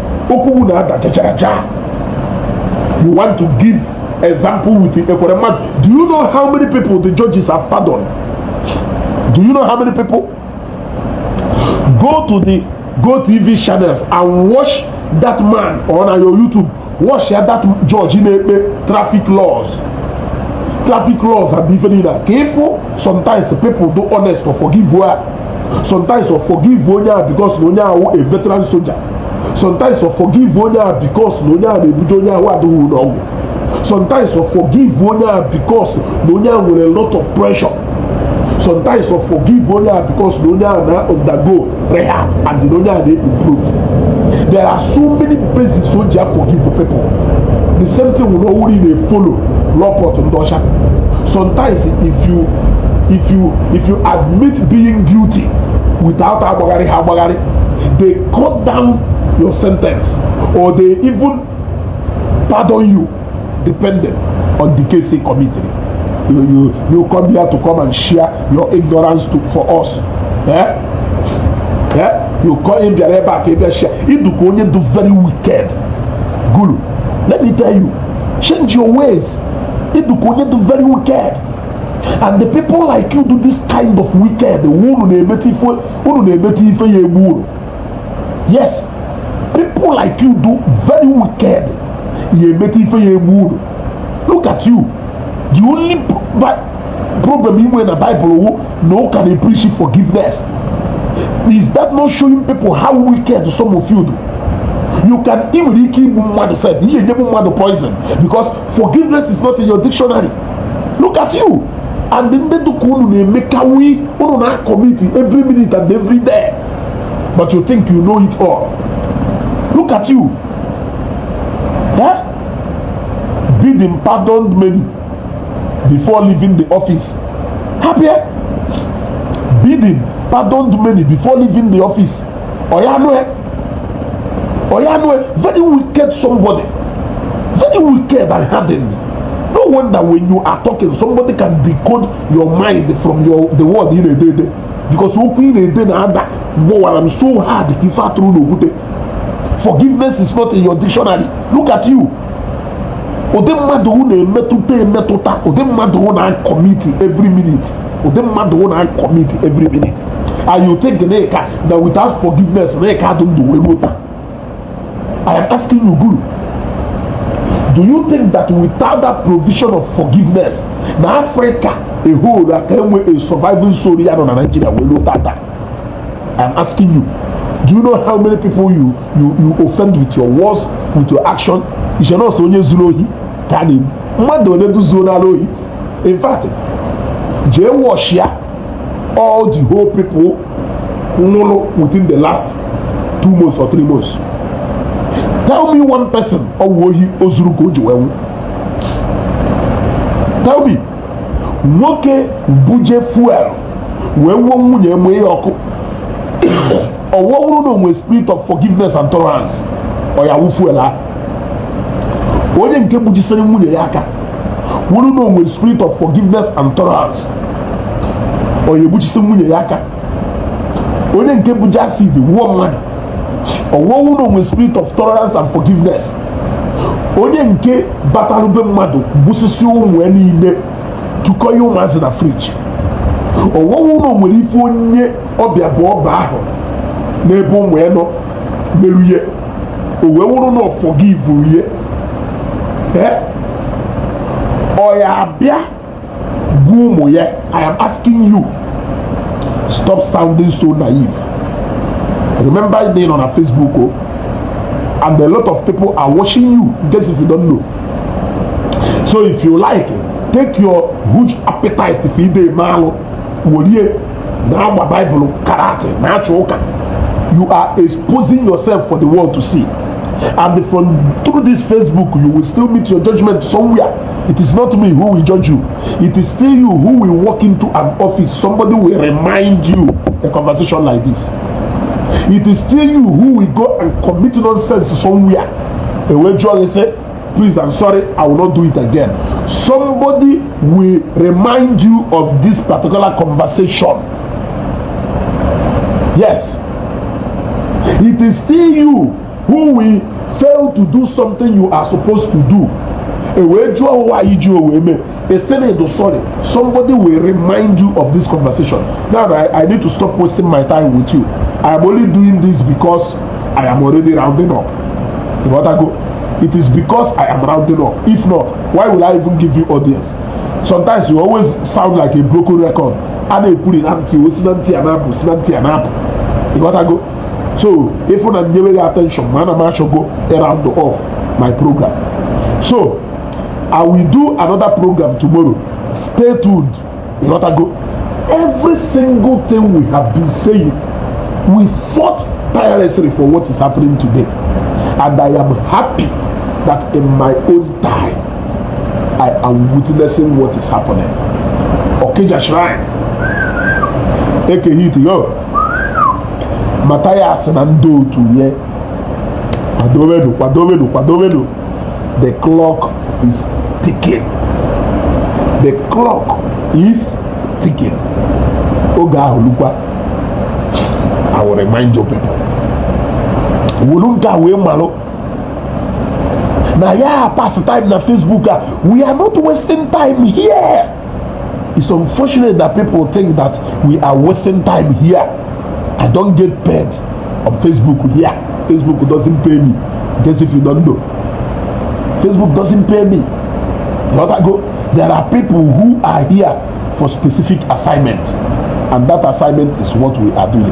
you want to give example with the economic. Do you know how many people the judges have pardoned? Do you know how many people? Go to the Go TV channels and watch that man on your YouTube. Watch that judge in traffic laws. Traffic laws are different. Careful. Sometimes people do honest or forgive where. Sometimes or forgive Wonya because Wonya a veteran soldier. Sometimes or forgive Wonya because Wonya the Budonya what do you know. Sometimes or forgive Wonya because Wonya with a lot of pressure. Sometimes or forgive Wonya because Wonya undergo rehab and the Wonya they improve. There are so many places soldier forgive people. The same thing will only they follow law court in Dosha. Sometimes if you admit being guilty without habagari, they cut down your sentence or they even pardon you depending on the case they committed. You come here to come and share your ignorance for us. Yeah? Yeah? You come in there back and share. You do very wicked. Gulu, let me tell you, change your ways. You do very wicked. And the people like you do this kind of wicked. Yes, people like you do very wicked. Look at you. The only problem in the Bible no can preach forgiveness. Is that not showing people how wicked some of you do? You can even keep yourself. You never poison because forgiveness is not in your dictionary. Look at you. And then they do make a we on our committee every minute and every day. But you think you know it all. Look at you. Yeah? Bidding pardoned many before leaving the office. Happier? Bidding pardoned many before leaving the office. Oyanoe, very wicked somebody. Very wicked and hardened. No wonder when you are talking, somebody can decode your mind from the word in a day. Because I'm so hard. Forgiveness is not in your dictionary. Look at you. Committee every minute. Every minute. And you take the neka that without forgiveness, neka don't do it. I am asking you, Guru. Do you think that without that provision of forgiveness, now Africa, a whole that came with a surviving story on Nigeria will look at that? I am asking you. Do you know how many people you offend with your words, with your action? You shall not say Zulohi, Kanim. In fact, J-Washia, all the whole people within the last 2 months or 3 months. Tell me one person Tell me, Moke Buje Fuel wee wuo nwunye mụ ihe ọkụ ọwụwa wụrụ na onwe spirit of forgiveness and tolerance ọ ya wụfuela. Onye nke gbujisiri nwunye ya aka wụrụ na onwe spirit of forgiveness and tolerance ọ ya egbujisi nwunye ya aka. Onye nke buji acid wụọ mmadụ ọwụwa na onwe spirit of tolerance and forgiveness. Onye nke batarube mmadụ gbusisi ụmụ ya niile tụkọ ya ụmụazị na friji ọwụwa na onwere ife onye ọbịa bụ ọba ahụ n'ebe ụmụ ya nọ merụ ihe o wee wụrụ na forgive ihe ọ ya abịa bụ ụmụ ya. I am asking you, stop sounding so naive. Remember being on a Facebook, and a lot of people are watching you, in case if you don't know. So if you like, take your huge appetite if you dey malo wòlíè now my Bible karate natural. You are exposing yourself for the world to see, and through this Facebook you will still meet your judgment somewhere. It is not me who will judge you. It is still you who will walk into an office. Somebody will remind you a conversation like this. It is still you who will go and commit nonsense somewhere. A way John say, please, I'm sorry, I will not do it again. Somebody will remind you of this particular conversation. Yes. It is still you who will fail to do something you are supposed to do. Sorry, somebody will remind you of this conversation. Now I need to stop wasting my time with you. I am only doing this because I am already rounding up. You want to go? It is because I am rounding up. If not, why will I even give you audience? Sometimes you always sound like a broken record. And they put it anti, sinanti anapu. You want to go? So if you don't give me attention, man, I should go around off my program. So I will do another program tomorrow. Stay tuned. You know what I go? Every single thing we have been saying, we fought tirelessly for what is happening today. And I am happy that in my own time, I am witnessing what is happening. Okay, Shrine. Eke Hit, yo. Matthias Nando to ye. Kwadovedo. The clock is ticking. The clock is ticking. Oga Olukwa, I will remind you people. Wulunga we malo. Now yeah, pass the time na Facebook. We are not wasting time here. It's unfortunate that people think that we are wasting time here. I don't get paid on Facebook here. Facebook doesn't pay me. Guess if you don't know. Facebook doesn't pay me. You know that go? There are people who are here for specific assignment, and that assignment is what we are doing.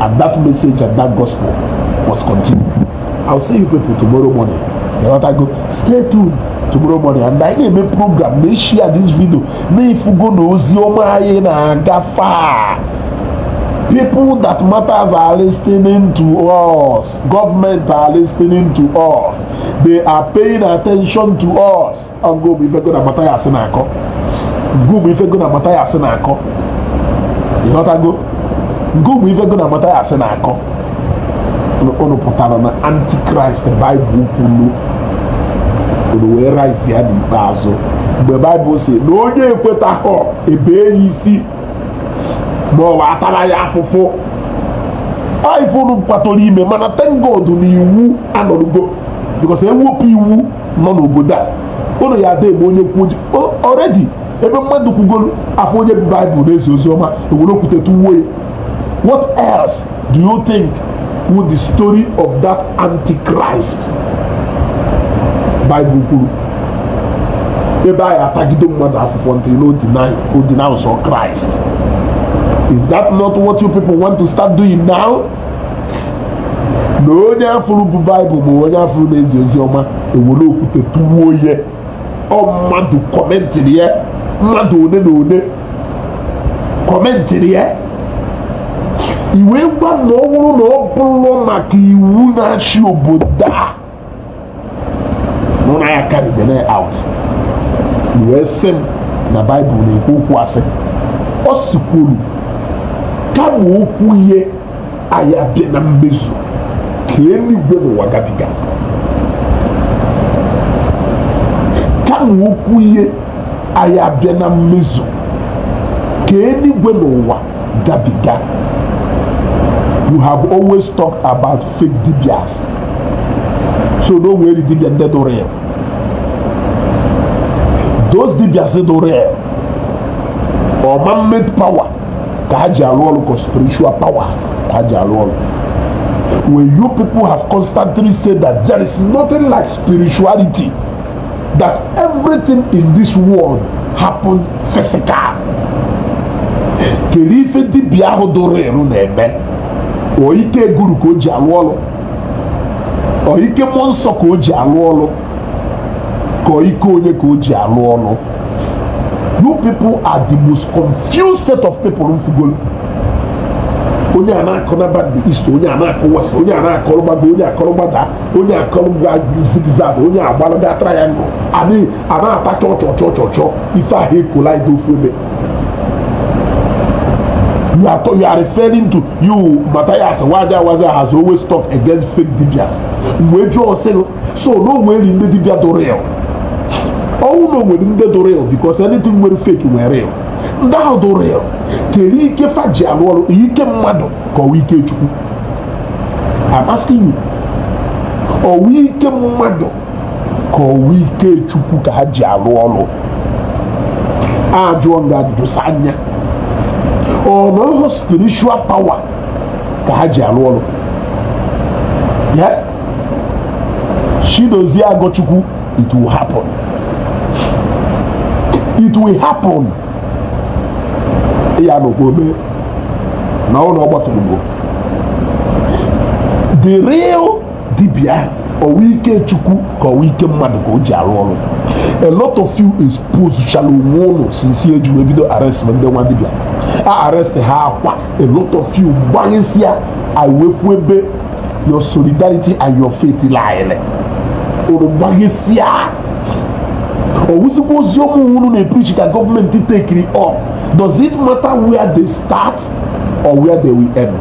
And that message and that gospel must continue. I'll see you people tomorrow morning. You know that go? Stay tuned tomorrow morning, and I name a program. May share this video. May if you go no na gafa. People that matters are listening to us. Government are listening to us. They are paying attention to us. And go be going to Matthias Senako. Go be going to Matthias Senako. You know what I go? Go be going to Matthias Senako. Ono potana na Antichrist Bible kulu. Ono we rise ya di bazo. The Bible say no ye kweta ho ebe yisi. Bo wa atala ya afofo. I follow patoli me mana thank God ni iwu anorugo. Because ewu pi iwu no no goda. Ono ya de bo onye kwuji already ebe mmadu kwugolu afọ onye Bible na ezioma ewuro kutetu woe. What else do you think with the story of that Antichrist Bible kwuru? Ebe I atagido mmadu afofo until no deny or Christ. Is that not what you people want to start doing now? No, they are full of Bible, but they are full of Ezeugo. They will look at the 2 years. Oh, man, to comment here. Man, to comment here. You will not know no maki wuna shoboda. No, I carry the out. You will send the Bible. They go kwase. ọ sikwuru kama okwu ihe anyị abịa na mmezu ka eluigwe n'ụwa gabiga. Kama okwu ihe anyị abịa na mmezu ka eluigwe n'ụwa gabiga. You have always talked about fake dibias. So no way the dibia ndị dị real. Those dibias dị real or man-made power ka ha ji arụ ọrụ ka spiritual power ka ha ji arụ ọrụ. When you people have constantly said that there is nothing like spirituality, that everything in this world happened physical. Kedu ife dibia ahụ dị real na-eme? O ike guru ka o ji arụ ọrụ, o ike mmụọ nsọ ka o ji arụ ọrụ, ka o ike onye ka o ji arụ ọrụ. You people are the most confused set of people in Fugolo. Onye a na-akọ na the east, onye a na-akọ west, onye a na-akọ ọlụgbago, onye akọ ọlụgbada, onye akọ ọlụgba zigzag, onye agbalaga triangle, a na-ata chọchọchọchọchọ ife ahụ ekola ido ofu ebe. You are referring to you, Matthias Waja has always talked against fake dibias. So no way in the dibia do real. Oh no way in the do real because anything will fake were real. Now do real. Keri ike faji alwalo ike mmado ko wike chukwu. I'm asking you. O wike mmado ko wike chukwu ka haji alwalo. Ajo nga do sanya. Or no spiritual power ka ha ji alụ ọrụ. Yeah, she does the Agochukwu. It will happen. It will happen. Ya no go be. Now no gbafere. The real dibia or wike chukwu ka wike mmadụ ka o ji alụ ọrụ. A lot of you is positional since you ebido arrest ndị nwa dibia. Arrest ha akwa. A lot of you gbanisia awefu ebe your solidarity and your faith lie. Oro gbanisia. Or we suppose your unu na preach that government to take it up. Does it matter where they start or where they will end?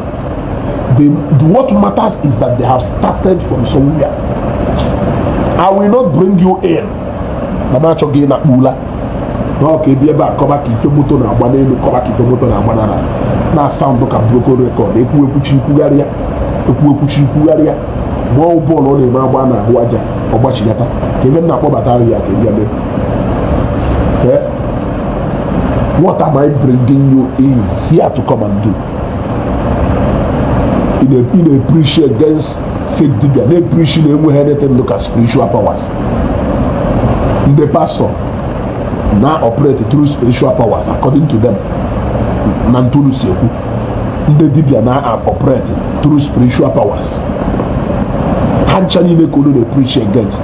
What matters is that they have started from somewhere. I will not bring you in. Mama choge na ula. Okay, be able to come back if you moto na agba n'elu, come back if you moto na agba na sound ka broken record. Ekwu ekwuchi ikwugharịa. Ma ọ bụrụ na ọ na-eme agba na ahụ aja ọgbachigata. Ka ebe na akpọbata ya ka ebe ebe. What am I bringing you in here to come and do? In a preach against fake dibia, they preach in anything look at spiritual powers. The pastor now operate through spiritual powers according to them. Nantulu Seku. The dibia now operate through spiritual powers. Hanchani Nekulu they preach against.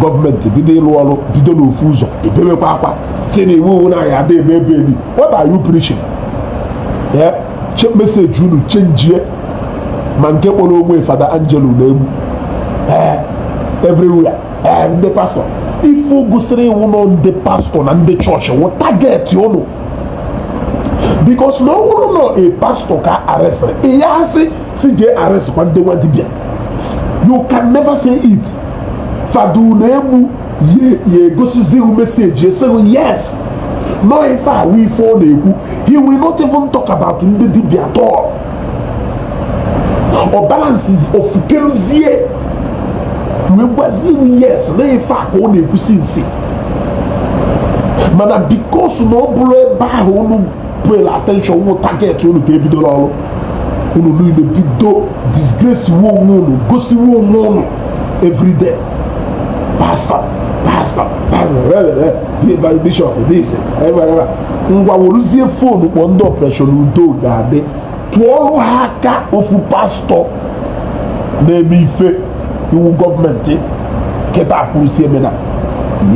Government bido no fuzo. Ibebe papa. Say ni wo na ya de baby. What are you preaching? Yeah. Check message you change here. Man get all over Father Angelo name. Everywhere. The pastor. If you go say one on the pastor and the church, what target you know? Because no a pastor can arrest. He has CJ arrest when they want to be. You can never say it. Fadu nemu ye go to zero message. You say yes. No, if we fall he will not even talk about the DB at all. Or balances of Kemzie. We was yes, they fact only to see. But because no boy bah who pay attention who target you baby dollar. Who do the bido disgrace woman, gossip woman every day. Pastor, by bishop this ngwa woluzie phone kpọ ndị operation udo ga-adị tụọrụ ha aka ofu pastor na-eme ife iwu gọọmenti kịta akwụrụsi eme na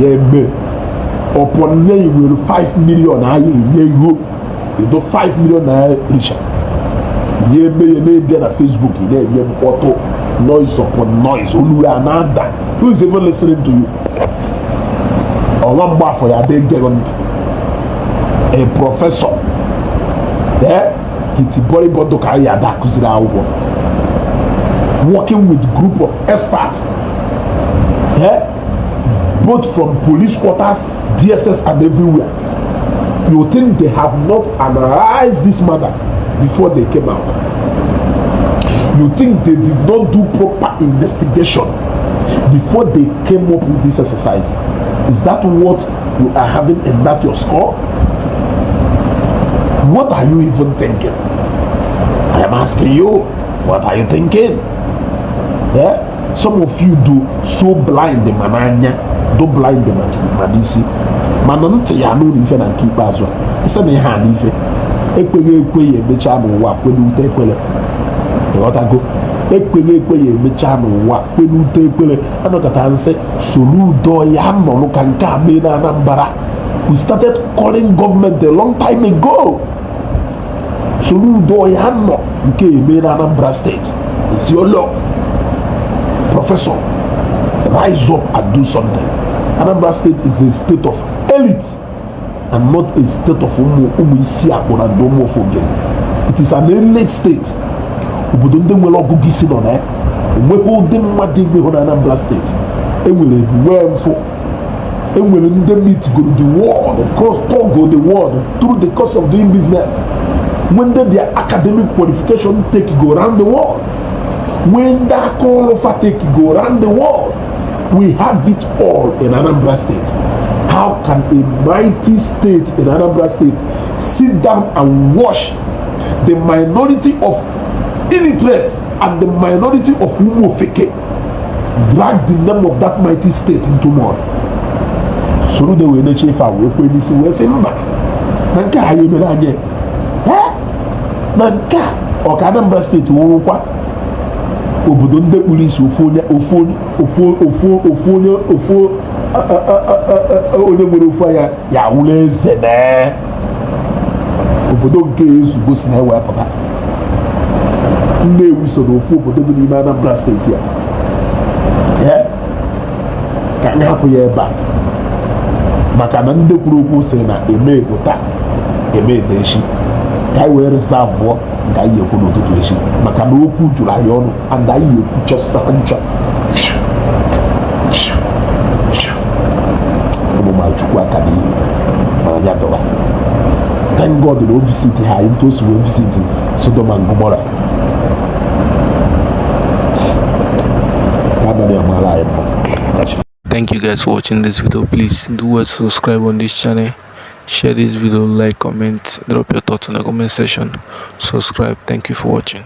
ya eme ọpọ nye iwere 5 million ahịa enye ihu edo 5 million naira richa ya eme ya na-ebia na Facebook na-enye mkpọtụ noise upon noise olu ya na-ada. Who is even listening to you? Ọnwa mgbafọ ya dị gero ntị a professor kitibori bodo ka ya da kuzira awo working with group of experts both from police quarters, DSS and everywhere. You think they have not analyzed this matter before they came out? You think they did not do proper investigation before they came up with this exercise? Is that what you are having and that your score? What are you even thinking? I am asking you, what are you thinking? Some of you do so blind the mananya, do blind the manisi. Manante ya no ife na keep azwa. Isa na ha na ife. Ekwe mecha no wa kwenu te kwele. What I go? Ekwe mecha no wa kwenu te kwele. Ano kata nse solu do ya no kan ka me na Anambra. We started calling government a long time ago. Solu do ya no nke me na Anambra State. It's your law. Professor, rise up and do something. Anambra State is a state of elite and not a state of it is an elite state. Obodo ndị nwere ọgụgụ isi nọ na enweghị ụdị mmadụ igwe na Anambra State. Enwere ebuwe mfụ. Enwere ndị meet go the world, go the world through the course of doing business. When their academic qualification take go around the world. When that call of take go around the world. We have it all in Anambra State. How can a mighty state in Anambra State sit down and watch the minority of illiterates and the minority of Umofeke drag the name of that mighty state into mud? So the way the chief are working this way, say, Mba, Nanka, how you mean? Nanka, or Anambra State, obodo ndị polisi onye nwere ofu anya ya wụla eze na obodo nke Ezeugo si na-ewepụta Nnewi so n'ofu obodo dị n'ime Anambra steeti ya ka anyị hapụ ya ebe a maka na ndị kwuru okwu sị na eme taa eme echi ka anyị wee reserve ka anyị ekwu n'ụtụtụ echi maka na okwu juru anyị ọnụ and anyị ekwu chọsta ncha ụmụmachukwu aka n'ihu ma anya dọba. Thank God na o visit ha into so we visit Sodom and Gomorrah. Thank you guys for watching this video. Please do well to subscribe on this channel, share this video, like, comment, drop your thoughts in the comment section, subscribe. Thank you for watching.